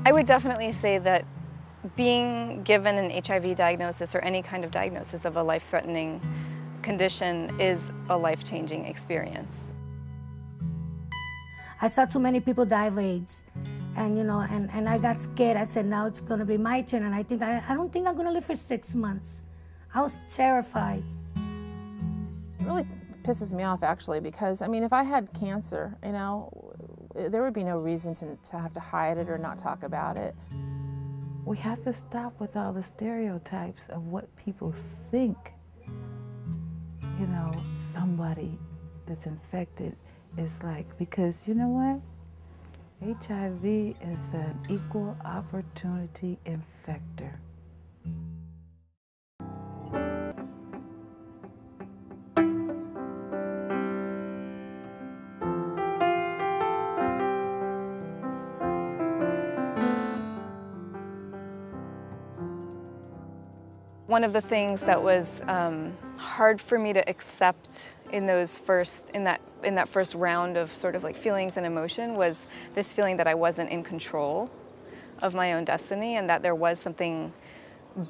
I would definitely say that being given an HIV diagnosis or any kind of diagnosis of a life-threatening condition is a life-changing experience. I saw too many people die of AIDS, and and I got scared. I said, now it's gonna be my turn, and I don't think I'm gonna live for 6 months. I was terrified. It really pisses me off, actually, because, I mean, if I had cancer, there would be no reason to have to hide it or not talk about it. We have to stop with all the stereotypes of what people think, somebody that's infected is like, because you know what? HIV is an equal opportunity infector. One of the things that was hard for me to accept in that first round of sort of like feelings and emotion was this feeling that I wasn't in control of my own destiny, and that there was something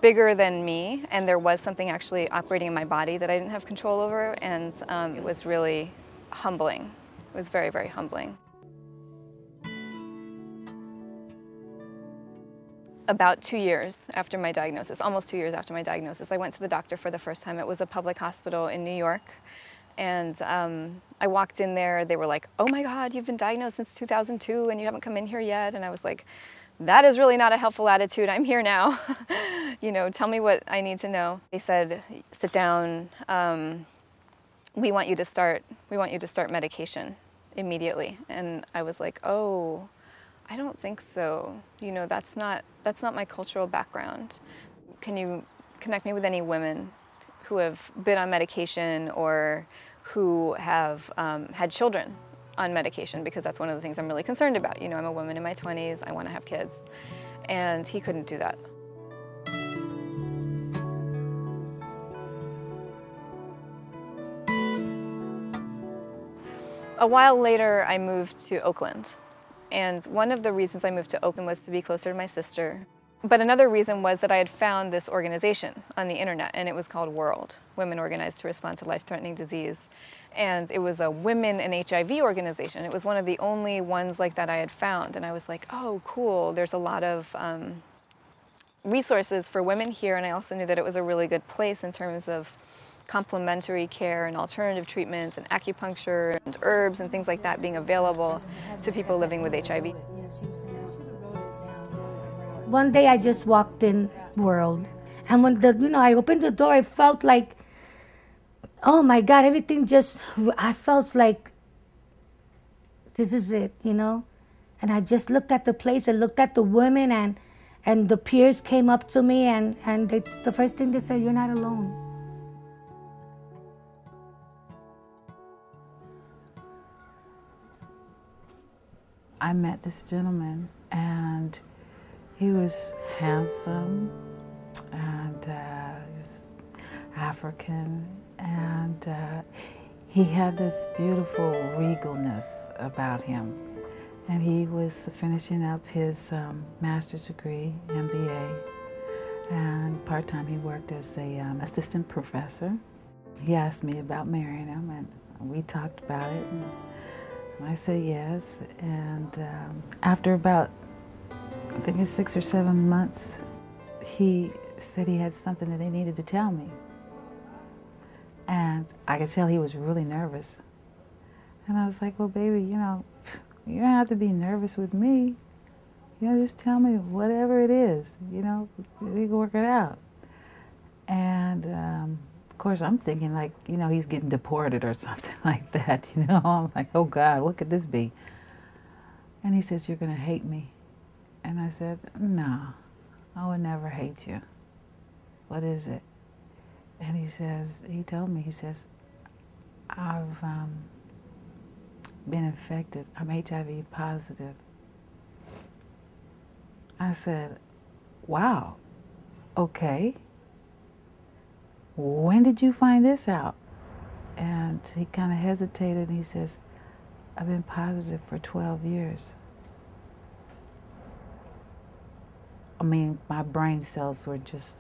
bigger than me, and there was something actually operating in my body that I didn't have control over, and it was really humbling. It was very, very humbling. About 2 years after my diagnosis, almost 2 years after my diagnosis, I went to the doctor for the first time. It was a public hospital in New York. And I walked in there, they were like, oh my God, you've been diagnosed since 2002 and you haven't come in here yet. And I was like, that is really not a helpful attitude. I'm here now. Tell me what I need to know. They said, sit down. We want you to start medication immediately. And I was like, oh, I don't think so. That's not my cultural background. Can you connect me with any women who have been on medication or who have had children on medication? Because that's one of the things I'm really concerned about. I'm a woman in my 20s, I want to have kids. And he couldn't do that. A while later, I moved to Oakland. And one of the reasons I moved to Oakland was to be closer to my sister. But another reason was that I had found this organization on the internet, and it was called World, Women Organized to Respond to Life-Threatening Disease. And it was a women and HIV organization. It was one of the only ones like that I had found. And I was like, oh, cool, there's a lot of resources for women here. And I also knew that it was a really good place in terms of complementary care and alternative treatments and acupuncture and herbs and things like that being available to people living with HIV. One day I just walked in World, and when I opened the door, I felt like, oh my God, everything I felt like this is it, And I just looked at the place and looked at the women, and the peers came up to me, and the first thing they said, you're not alone. I met this gentleman, and he was handsome, and he was African, and he had this beautiful regalness about him. And he was finishing up his master's degree, MBA, and part-time he worked as a assistant professor. He asked me about marrying him, and we talked about it. And I said yes, and after about, I think it's 6 or 7 months, he said he had something that he needed to tell me. And I could tell he was really nervous. And I was like, well, baby, you don't have to be nervous with me. Just tell me whatever it is, we can work it out. And of course, I'm thinking like, he's getting deported or something like that, I'm like, oh God, what could this be? And he says, you're gonna hate me. And I said, no, I would never hate you. What is it? And he told me, I've been infected. I'm HIV positive. I said, wow, okay. When did you find this out? And he kind of hesitated, and he says, I've been positive for 12 years. I mean, my brain cells were just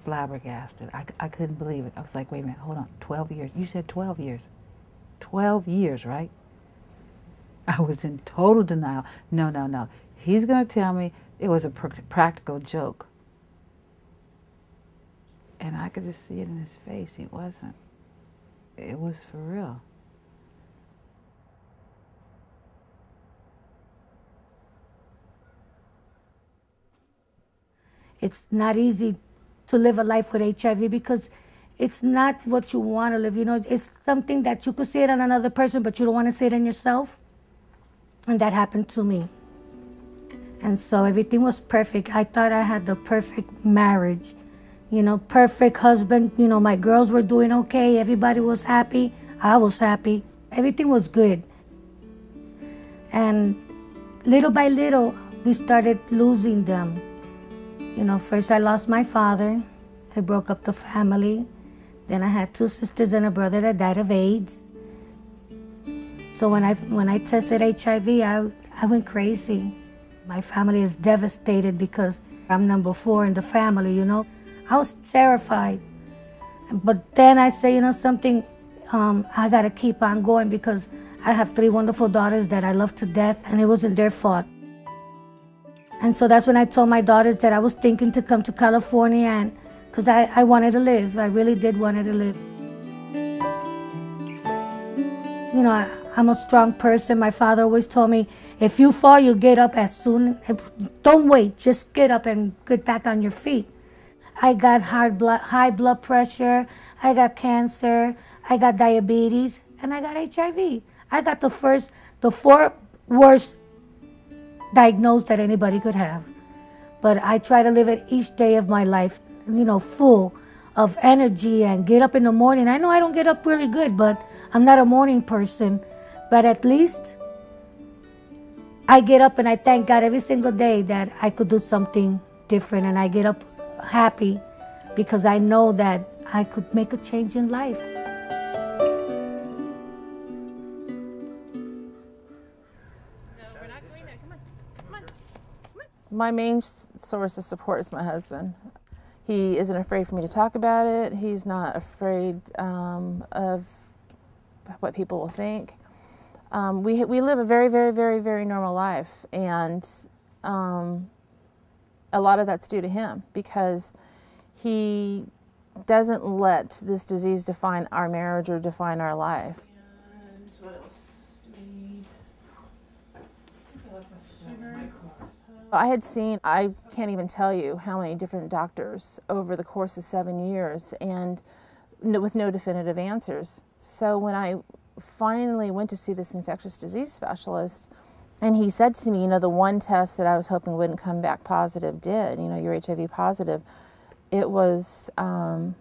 flabbergasted. I couldn't believe it. I was like, wait a minute, hold on, 12 years. You said 12 years. 12 years, right? I was in total denial. No, no, no. He's going to tell me it was a practical joke. And I could just see it in his face. It wasn't. It was for real. It's not easy to live a life with HIV because it's not what you want to live. You know, it's something that you could say it on another person, but you don't want to say it on yourself. And that happened to me. And so everything was perfect. I thought I had the perfect marriage, you know, perfect husband. You know, my girls were doing okay. Everybody was happy. I was happy. Everything was good. And little by little, we started losing them. You know, first I lost my father. I broke up the family. Then I had 2 sisters and a brother that died of AIDS. So when I tested HIV, I went crazy. My family is devastated because I'm number 4 in the family, you know. I was terrified. But then I say, you know something, I gotta keep on going because I have 3 wonderful daughters that I love to death, and it wasn't their fault. And so that's when I told my daughters that I was thinking to come to California, and because I wanted to live. I really did want to live. You know, I'm a strong person. My father always told me, if you fall, you get up as soon. Don't wait, just get up and get back on your feet. I got high blood pressure, I got cancer, I got diabetes, and I got HIV. I got the 4 worst diagnosed that anybody could have. But I try to live it each day of my life, you know, full of energy and get up in the morning. I know I don't get up really good, but I'm not a morning person. But at least I get up and I thank God every single day that I could do something different, and I get up happy because I know that I could make a change in life. My main source of support is my husband. He isn't afraid for me to talk about it. He's not afraid of what people will think. We live a very, very, very, very normal life, and a lot of that's due to him because he doesn't let this disease define our marriage or define our life. And what else do we need? I had seen, I can't even tell you how many different doctors over the course of 7 years, and with no definitive answers. So when I finally went to see this infectious disease specialist, and he said to me, you know, the one test that I was hoping wouldn't come back positive did, you know, you're HIV positive. It was a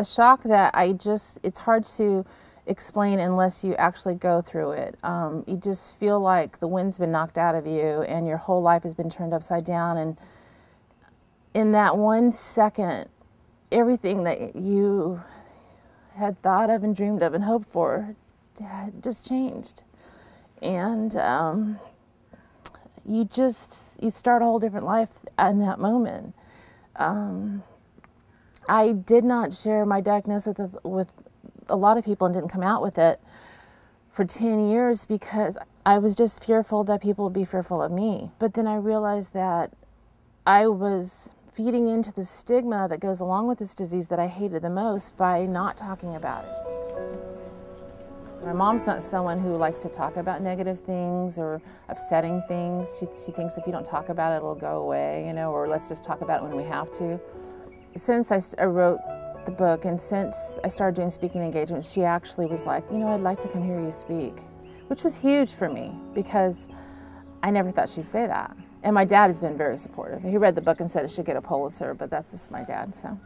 shock that it's hard to explain unless you actually go through it. You just feel like the wind's been knocked out of you and your whole life has been turned upside down, and in that 1 second, everything that you had thought of and dreamed of and hoped for just changed. And you start a whole different life in that moment. I did not share my diagnosis with a lot of people and didn't come out with it for 10 years because I was just fearful that people would be fearful of me. But then I realized that I was feeding into the stigma that goes along with this disease that I hated the most by not talking about it. My mom's not someone who likes to talk about negative things or upsetting things. She thinks if you don't talk about it, it'll go away, you know, or let's just talk about it when we have to. Since I wrote the book and since I started doing speaking engagements, she actually was like, you know, I'd like to come hear you speak, which was huge for me because I never thought she'd say that. And my dad has been very supportive. He read the book and said it should get a Pulitzer, but that's just my dad, so.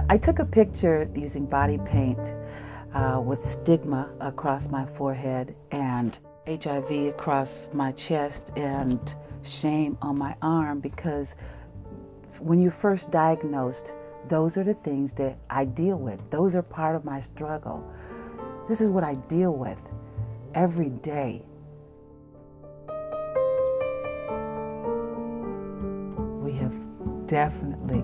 I took a picture using body paint with stigma across my forehead and HIV across my chest and shame on my arm because When you're first diagnosed, those are the things that I deal with. Those are part of my struggle. This is what I deal with every day. We have definitely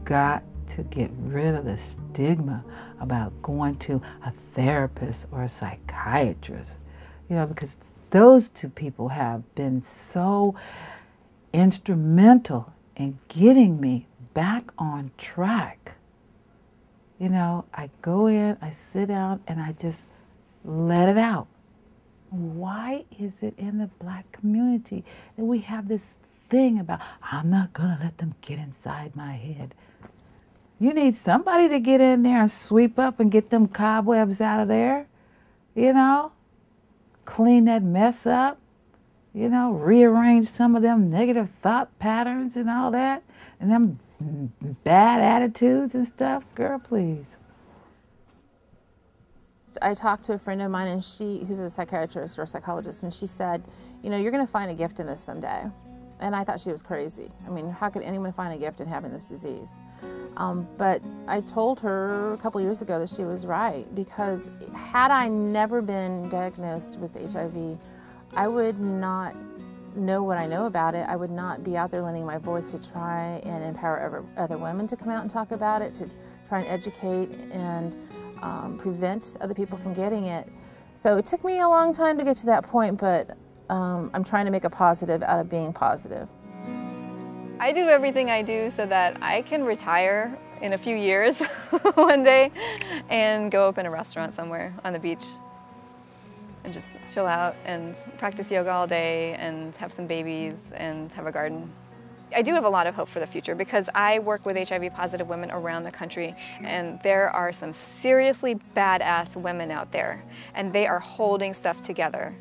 got to get rid of the stigma about going to a therapist or a psychiatrist, because those two people have been so instrumental in getting me back on track. I go in, I sit down, and I just let it out. Why is it in the Black community that we have this thing about, I'm not gonna let them get inside my head? You need somebody to get in there and sweep up and get them cobwebs out of there, clean that mess up, rearrange some of them negative thought patterns and all that, and them bad attitudes and stuff. Girl, please. I talked to a friend of mine, and who's a psychiatrist or a psychologist, and she said, you're going to find a gift in this someday. And I thought she was crazy. I mean, how could anyone find a gift in having this disease? But I told her a couple years ago that she was right, because had I never been diagnosed with HIV, I would not know what I know about it. I would not be out there lending my voice to try and empower other women to come out and talk about it, to try and educate and prevent other people from getting it. So it took me a long time to get to that point, but I'm trying to make a positive out of being positive. I do everything I do so that I can retire in a few years one day and go open a restaurant somewhere on the beach and just chill out and practice yoga all day and have some babies and have a garden. I do have a lot of hope for the future because I work with HIV positive women around the country, and there are some seriously badass women out there, and they are holding stuff together.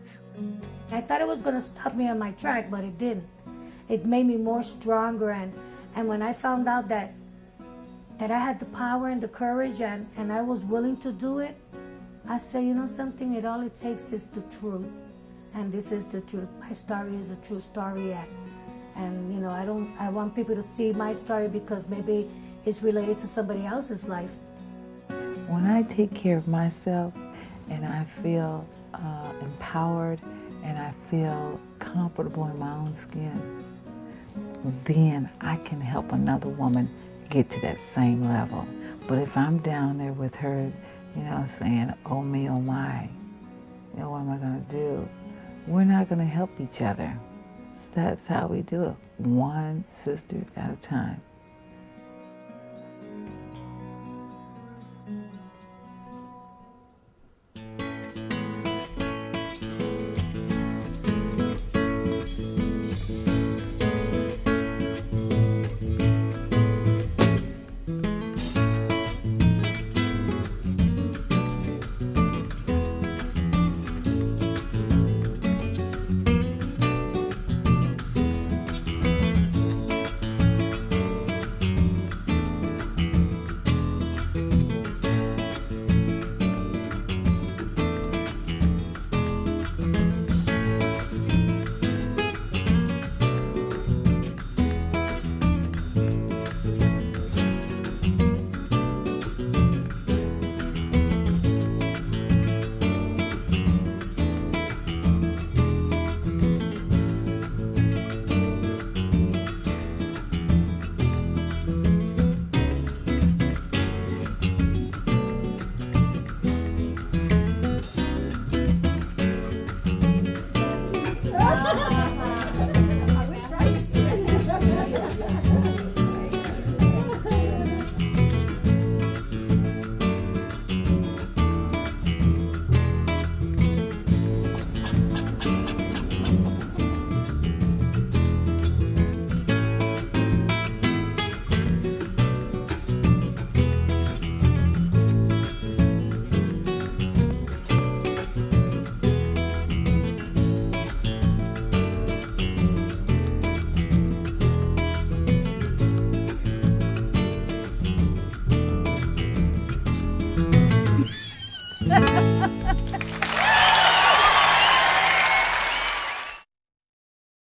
I thought it was going to stop me on my track, but it didn't. It made me more stronger, and when I found out that I had the power and the courage and I was willing to do it, I said, something, all it takes is the truth. And this is the truth. My story is a true story, and I want people to see my story because maybe it's related to somebody else's life. When I take care of myself and I feel empowered and I feel comfortable in my own skin, then I can help another woman get to that same level. But if I'm down there with her, saying, oh me, oh my, what am I gonna do? We're not gonna help each other. That's how we do it, one sister at a time.